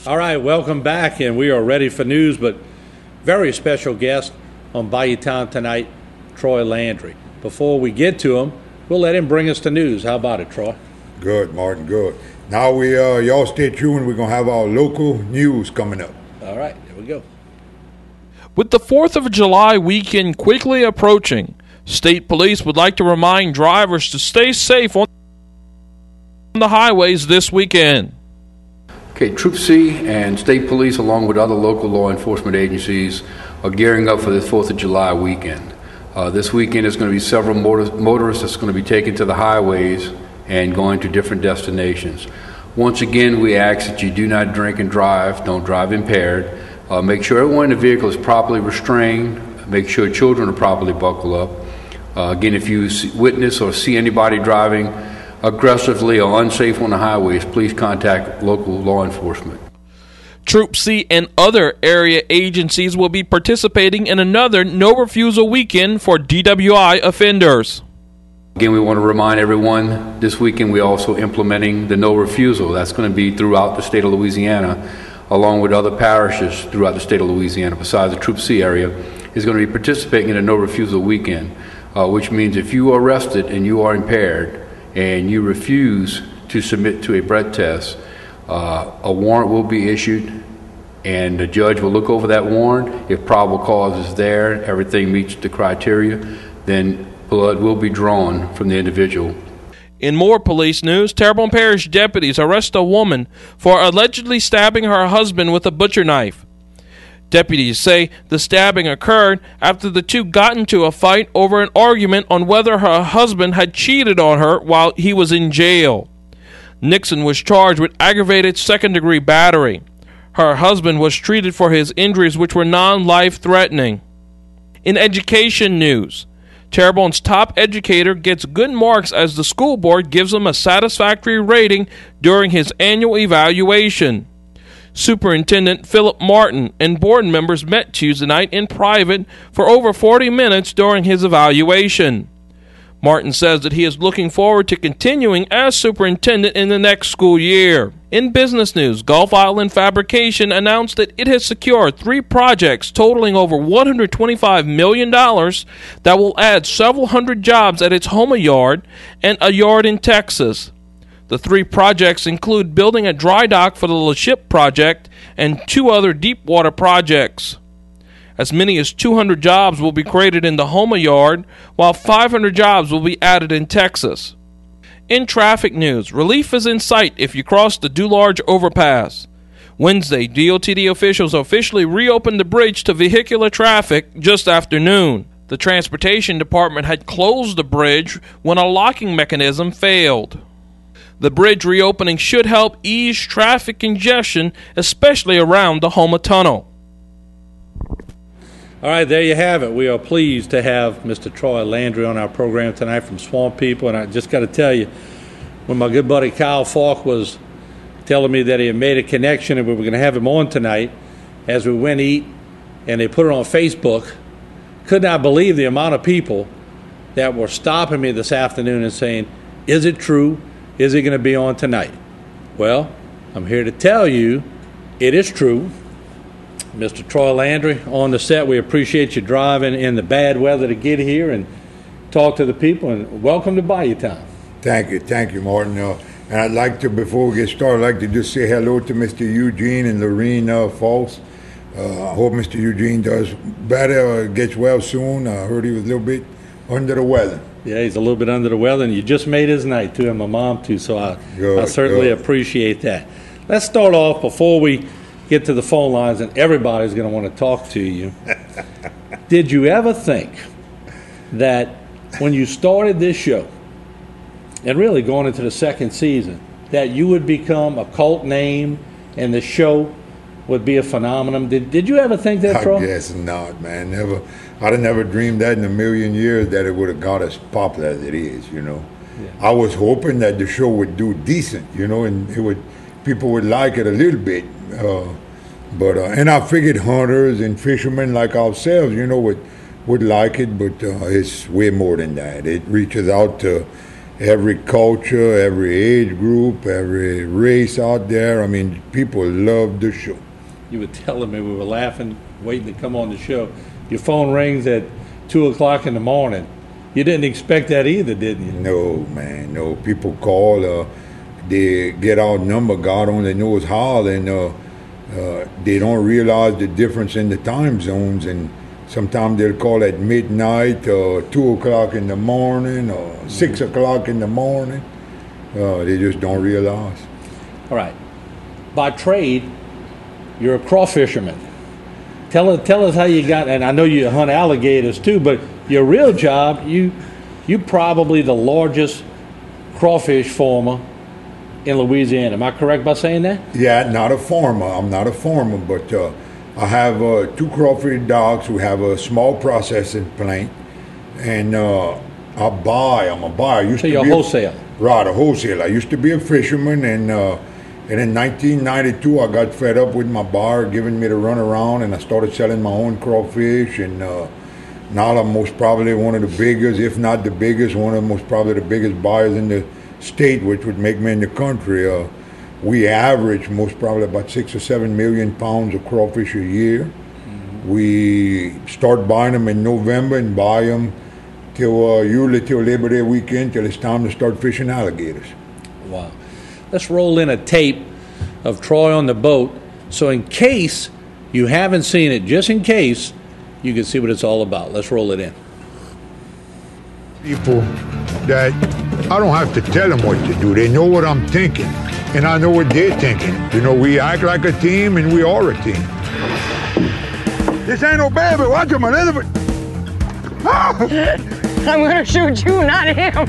All right, welcome back, and we are ready for news, but very special guest on Bayou Town tonight, Troy Landry. Before we get to him, we'll let him bring us the news. How about it, Troy? Good, Martin, good. Now y'all stay tuned. We're going to have our local news coming up. All right, there we go. With the 4th of July weekend quickly approaching, state police would like to remind drivers to stay safe on the highways this weekend. Okay, Troop C and state police, along with other local law enforcement agencies, are gearing up for this 4th of July weekend. This weekend is going to be several motorists that's going to be taken to the highways and going to different destinations. Once again, we ask that you do not drink and drive, don't drive impaired. Make sure everyone in the vehicle is properly restrained. Make sure children are properly buckled up. Again, if you witness or see anybody driving aggressively or unsafe on the highways, please contact local law enforcement. Troop C and other area agencies will be participating in another no refusal weekend for DWI offenders. Again, we want to remind everyone this weekend we're also implementing the no refusal. That's going to be throughout the state of Louisiana, along with other parishes throughout the state of Louisiana besides the Troop C area, is going to be participating in a no refusal weekend, which means if you are arrested and you are impaired and you refuse to submit to a breath test, a warrant will be issued, and the judge will look over that warrant. If probable cause is there, everything meets the criteria, then blood will be drawn from the individual. In more police news, Terrebonne Parish deputies arrest a woman for allegedly stabbing her husband with a butcher knife. Deputies say the stabbing occurred after the two got into a fight over an argument on whether her husband had cheated on her while he was in jail. Nixon was charged with aggravated second-degree battery. Her husband was treated for his injuries, which were non-life-threatening. In education news, Terrebonne's top educator gets good marks as the school board gives him a satisfactory rating during his annual evaluation. Superintendent Philip Martin and board members met Tuesday night in private for over 40 minutes during his evaluation. Martin says that he is looking forward to continuing as superintendent in the next school year. In business news, Gulf Island Fabrication announced that it has secured 3 projects totaling over $125 million that will add several hundred jobs at its Houma yard and a yard in Texas. The 3 projects include building a dry dock for the Le Ship project and 2 other deep water projects. As many as 200 jobs will be created in the Houma yard, while 500 jobs will be added in Texas. In traffic news, relief is in sight if you cross the Durlarge overpass. Wednesday, DOTD officials officially reopened the bridge to vehicular traffic just after noon. The Transportation Department had closed the bridge when a locking mechanism failed. The bridge reopening should help ease traffic congestion, especially around the Houma Tunnel. All right, there you have it. We are pleased to have Mr. Troy Landry on our program tonight from Swamp People. And I just got to tell you, when my good buddy Kyle Falk was telling me that he had made a connection and we were going to have him on tonight, as we went eat and they put it on Facebook, could not believe the amount of people that were stopping me this afternoon and saying, is it true? Is he going to be on tonight? Well, I'm here to tell you it is true. Mr. Troy Landry on the set. We appreciate you driving in the bad weather to get here and talk to the people, and welcome to Bayou Town. Thank you, Martin. And I'd like to, before we get started, I'd like to just say hello to Mr. Eugene and Lorene Folse. I hope Mr. Eugene does better, gets well soon. I heard he was a little bit under the weather. Yeah, he's a little bit under the weather, and you just made his night, too, and my mom, too, so I certainly appreciate that. Let's start off before we get to the phone lines, and everybody's going to want to talk to you. Did you ever think that when you started this show, and really going into the second season, that you would become a cult name and the show would be a phenomenon? Did you ever think that, Troy? I guess not, man. Never. I'd have never dreamed that in a million years that it would have got as popular as it is, you know. Yeah. I was hoping that the show would do decent, you know, and people would like it a little bit. And I figured hunters and fishermen like ourselves, you know, would like it, but it's way more than that. It reaches out to every culture, every age group, every race out there. I mean, people love the show. You were telling me, we were laughing, waiting to come on the show. Your phone rings at 2 o'clock in the morning. You didn't expect that either, didn't you? No, man, no. People call, they get our number, God only knows how, and they don't realize the difference in the time zones, and sometimes they'll call at midnight or 2 o'clock in the morning or 6 o'clock in the morning. They just don't realize. All right. By trade, you're a crawfisherman. Tell us how you got, and I know you hunt alligators too, but your real job, you probably the largest crawfish farmer in Louisiana. Am I correct by saying that? Yeah, not a farmer. I'm not a farmer, but I have 2 crawfish docks. We have a small processing plant, and I'm a buyer. So you're a wholesale. Right, a wholesale. I used to be a fisherman, and in 1992, I got fed up with my buyer giving me the runaround, and I started selling my own crawfish, and now I'm most probably one of the biggest, if not the biggest, one of the most probably the biggest buyers in the state, which would make me in the country. We average most probably about 6 or 7 million pounds of crawfish a year. Mm-hmm. We start buying them in November and buy them usually till Labor Day weekend, till it's time to start fishing alligators. Wow. Let's roll in a tape of Troy on the boat, so in case you haven't seen it, just in case, you can see what it's all about. Let's roll it in. People that I don't have to tell them what to do. They know what I'm thinking, and I know what they're thinking. You know, we act like a team, and we are a team. This ain't no baby. Watch him, Elizabeth. I'm going to shoot you, not him.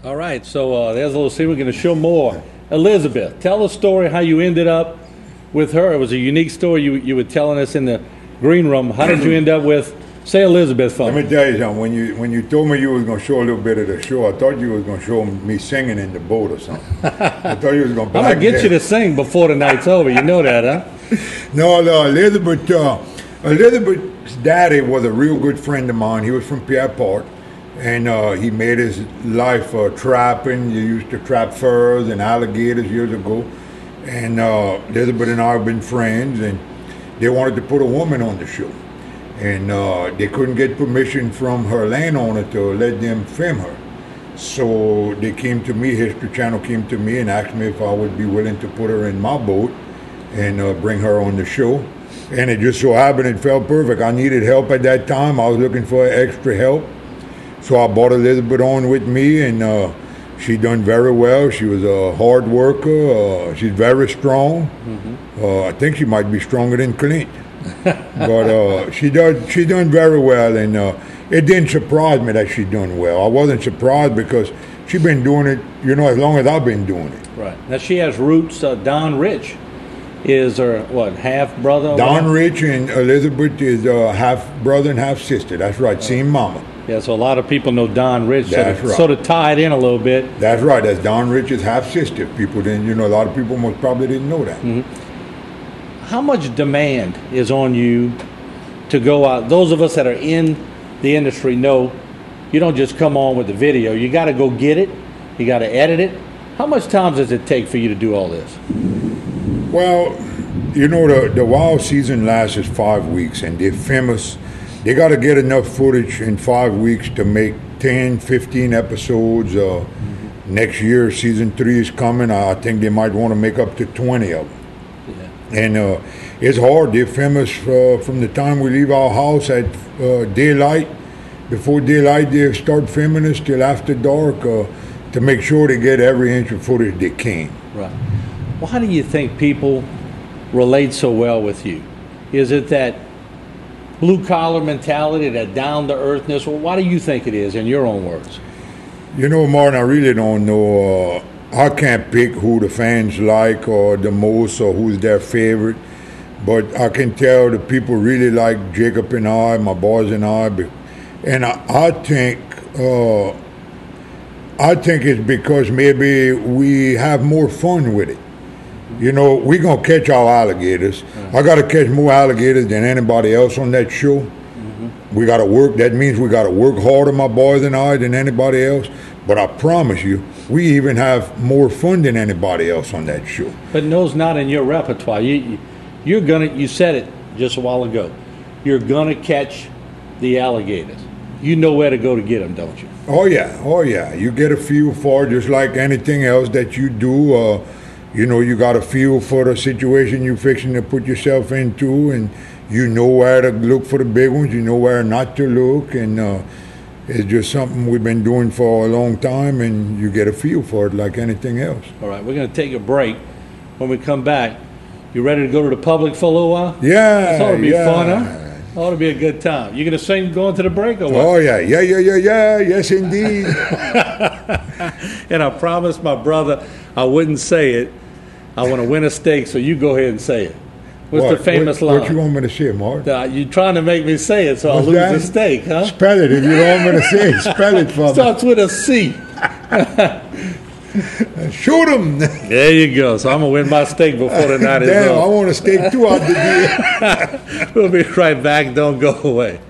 All right, so there's a little scene. We're going to show more. Elizabeth, tell the story how you ended up with her. It was a unique story you were telling us in the green room. How did you end up with, say Elizabeth for me? Let me tell you something. When you told me you was going to show a little bit of the show, I thought you was going to show me singing in the boat or something. I thought you was going to. I'm going to get you to sing before the night's over. You know that, huh? No, Elizabeth's daddy was a real good friend of mine. He was from Pierre Park. And he made his life trapping. He used to trap furs and alligators years ago. And Elizabeth and I have been friends, and they wanted to put a woman on the show. And they couldn't get permission from her landowner to let them film her. So they came to me, History Channel came to me and asked me if I would be willing to put her in my boat and bring her on the show. And it just so happened it felt perfect. I needed help at that time. I was looking for extra help. So I brought Elizabeth on with me, and she done very well. She was a hard worker. She's very strong. Mm-hmm. I think she might be stronger than Clint. But she done very well, and it didn't surprise me that she done well. I wasn't surprised because she been doing it, as long as I've been doing it. Right. Now she has roots. Don Rich is her, half brother? Don Rich and Elizabeth is half brother and half sister. That's right, same mama. Yeah, so a lot of people know Don Rich. That's right. Sort of tied in a little bit. That's right. That's Don Rich's half sister. People didn't, a lot of people most probably didn't know that. Mm-hmm. How much demand is on you to go out? Those of us that are in the industry know you don't just come on with the video. You got to go get it. You got to edit it. How much time does it take for you to do all this? Well, the wild season lasts 5 weeks, and they're famous. They got to get enough footage in 5 weeks to make 10, 15 episodes. Next year, season 3 is coming. I think they might want to make up to 20 of them. Yeah. And it's hard. They're famous from the time we leave our house at daylight. Before daylight, they start filming us till after dark to make sure they get every inch of footage they can. Right. Well, how do you think people relate so well with you? Is it that blue-collar mentality, that down-to-earthness? Well, why do you think it is, in your own words? Martin, I really don't know. I can't pick who the fans like or the most or who's their favorite. But I can tell the people really like Jacob and I, my boys and I. And I think it's because maybe we have more fun with it. We're going to catch our alligators. I got to catch more alligators than anybody else on that show. Mm-hmm. we got to work. That means we got to work harder, my boys and I, than anybody else. But I promise you, we even have more fun than anybody else on that show. But no's not in your repertoire. You said it just a while ago. You're gonna catch the alligators. You know where to go to get them, don't you? Oh yeah. You get a feel for it, just like anything else that you do. You got a feel for the situation you're fixing to put yourself into, and you know where to look for the big ones. You know where not to look, and it's just something we've been doing for a long time, and you get a feel for it like anything else. All right, we're going to take a break. When we come back, you ready to go to the public for a little while? Yeah. This ought to be fun, huh? Ought to be a good time. You going to sing going to the break or what? Oh, yeah. Yes, indeed. And I promised my brother I wouldn't say it. I want to win a steak, so you go ahead and say it. What's the famous line? What you want me to say, Mark? You're trying to make me say it, so I'll lose the steak, huh? Spell it if you don't want me to say it. Spell it for me. Starts with a C. Shoot him. There you go. So I'm going to win my steak before the night is Damn, over. I want a steak too out the deal. We'll be right back. Don't go away.